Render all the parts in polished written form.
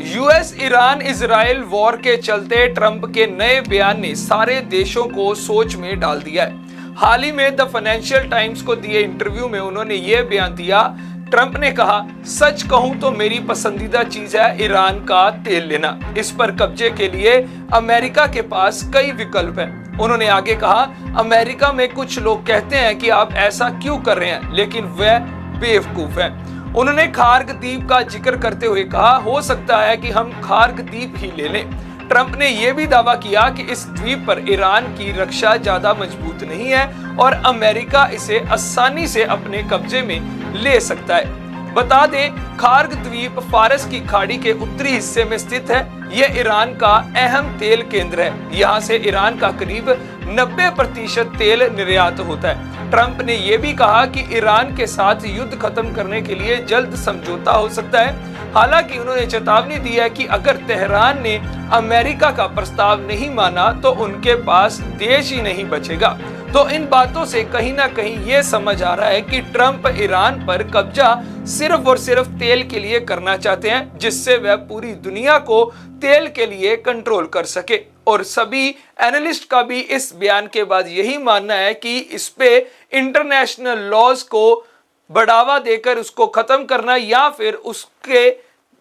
US Iran Israel war के चलते Trump के नए बयान ने सारे देशों को सोच में डाल दिया है। हाल ही में द फाइनेंशियल टाइम्स को दिए इंटरव्यू में उन्होंने ये बयान दिया। ट्रंप ने कहा, सच कहूं तो मेरी पसंदीदा चीज है ईरान का तेल लेना। इस पर कब्जे के लिए अमेरिका के पास कई विकल्प हैं। उन्होंने आगे कहा, अमेरिका में कुछ लोग कहते हैं कि आप ऐसा क्यों कर रहे हैं, लेकिन वह बेवकूफ है। उन्होंने खार्ग द्वीप का जिक्र करते हुए कहा, हो सकता है कि हम खार्ग द्वीप ही ले लें। ट्रंप ने यह भी दावा किया कि इस द्वीप पर ईरान की रक्षा ज्यादा मजबूत नहीं है और अमेरिका इसे आसानी से अपने कब्जे में ले सकता है। बता दें, खार्ग द्वीप फारस की खाड़ी के उत्तरी हिस्से में स्थित है। यह ईरान का अहम तेल केंद्र है। यहाँ से ईरान का करीब 90% तेल निर्यात होता है। ट्रंप ने यह भी कहा कि ईरान के साथ युद्ध खत्म करने के लिए जल्द समझौता हो सकता है। हालांकि उन्होंने चेतावनी दी है कि अगर तेहरान ने अमेरिका का प्रस्ताव नहीं माना तो उनके पास देश ही नहीं बचेगा। तो इन बातों से कहीं ना कहीं ये समझ आ रहा है कि ट्रंप ईरान पर कब्जा सिर्फ और सिर्फ तेल के लिए करना चाहते हैं, जिससे वह पूरी दुनिया को तेल के लिए कंट्रोल कर सके। और सभी एनालिस्ट का भी इस बयान के बाद यही मानना है कि इस पे इंटरनेशनल लॉज को बढ़ावा देकर उसको खत्म करना या फिर उसके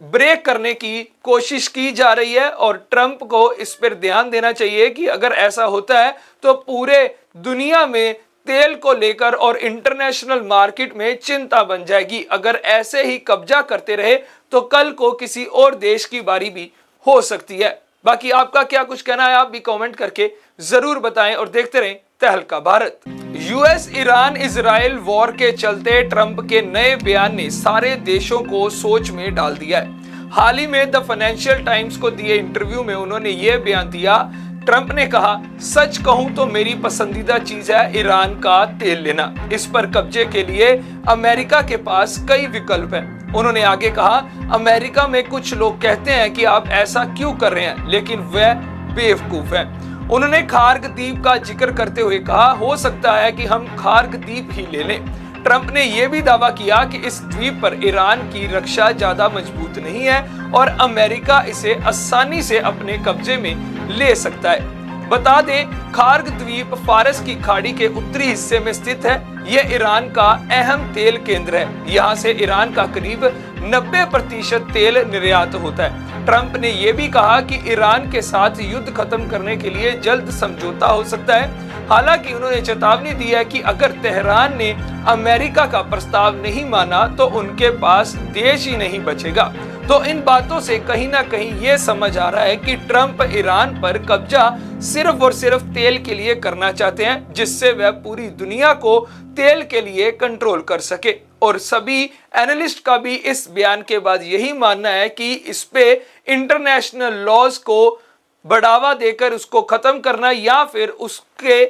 ब्रेक करने की कोशिश की जा रही है। और ट्रंप को इस पर ध्यान देना चाहिए कि अगर ऐसा होता है तो पूरे दुनिया में तेल को लेकर और इंटरनेशनल मार्केट में चिंता बन जाएगी। अगर ऐसे ही कब्जा करते रहे तो कल को किसी और देश की बारी भी हो सकती है। बाकी आपका क्या कुछ कहना है, आप भी कमेंट करके जरूर बताएं और देखते रहें तहलका Bharat. US Iran Israel war के चलते ट्रंप के नए बयान ने सारे देशों को सोच में डाल दिया है। हाल ही में द फाइनेंशियल टाइम्स को दिए इंटरव्यू में उन्होंने ये बयान दिया। ट्रंप ने कहा, सच कहूं तो मेरी पसंदीदा चीज है ईरान का तेल लेना। इस पर कब्जे के लिए अमेरिका के पास कई विकल्प हैं। उन्होंने आगे कहा, अमेरिका में कुछ लोग कहते हैं कि आप ऐसा क्यों कर रहे हैं, लेकिन वह बेवकूफ है। उन्होंने खार्ग द्वीप का जिक्र करते हुए कहा, हो सकता है कि हम खार्ग द्वीप ही ले लें। ट्रंप ने यह भी दावा किया कि इस द्वीप पर ईरान की रक्षा ज्यादा मजबूत नहीं है और अमेरिका इसे आसानी से अपने कब्जे में ले सकता है। बता दें, खार्ग द्वीप फारस की खाड़ी के उत्तरी हिस्से में स्थित है। यह ईरान का अहम तेल केंद्र है। यहाँ से ईरान का करीब 90% तेल निर्यात होता है। ट्रंप ने यह भी कहा कि ईरान के साथ युद्ध खत्म करने के लिए जल्द समझौता हो सकता है। हालांकि उन्होंने चेतावनी दी है कि अगर तेहरान ने अमेरिका का प्रस्ताव नहीं माना तो उनके पास देश ही नहीं बचेगा। तो इन बातों से कहीं ना कहीं ये समझ आ रहा है कि ट्रंप ईरान पर कब्जा सिर्फ और सिर्फ तेल के लिए करना चाहते हैं, जिससे वह पूरी दुनिया को तेल के लिए कंट्रोल कर सके। और सभी एनालिस्ट का भी इस बयान के बाद यही मानना है कि इस पे इंटरनेशनल लॉज को बढ़ावा देकर उसको खत्म करना या फिर उसके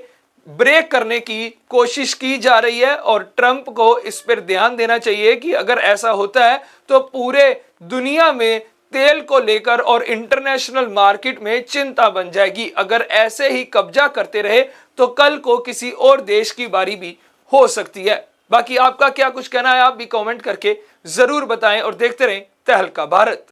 ब्रेक करने की कोशिश की जा रही है। और ट्रंप को इस पर ध्यान देना चाहिए कि अगर ऐसा होता है तो पूरे दुनिया में तेल को लेकर और इंटरनेशनल मार्केट में चिंता बन जाएगी। अगर ऐसे ही कब्जा करते रहे तो कल को किसी और देश की बारी भी हो सकती है। बाकी आपका क्या कुछ कहना है, आप भी कमेंट करके जरूर बताएं और देखते रहें तहलका भारत।